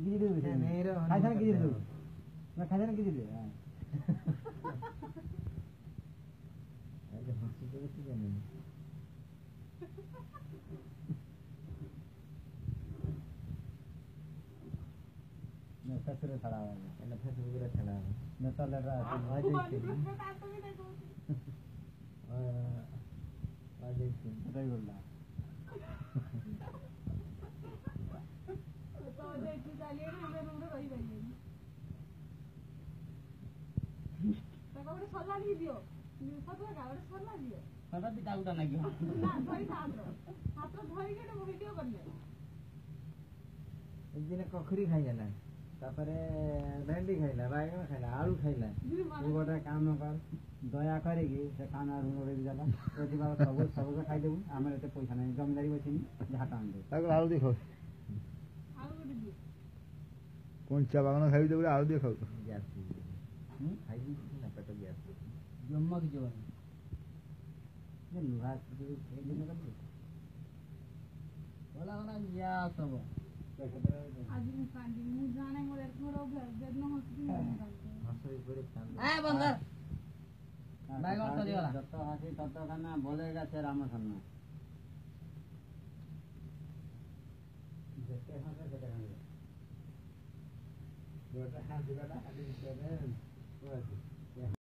गिरी दे खाइछान गिरी दे ना खाइछान गिरी दे আরে হাসি করে কি জানেন না ফেসরে ছাড়া হবে এটা ফেসবুকে করে ছাড়া হবে না তাহলে এটাই বললাম একদিনে কখরি খাইলা না তারপরে ভেন্ডি খাইলা বাইগন খাইলা আলু খাইলা গোটা কাম কর দয়া করে কি সে খানা রুম রে দিলা প্রতিবার সবুজ খাই দেবো আমার এতে পয়সা নাই জমিদারি বসিনি ঝাঁটা আনবে তারপর আলু দিয়ে খাও কোন চা বাগানো খাই দেবো আলু দিয়ে খাও গ্যাস খাই না পেটে গ্যাস জম্মক জীবন লুহা দিন বলা ওরা গ্যাস হবো যত হাসি ততখানা বলে গেছে রামখান্না যেতে হবে সেটা হাসি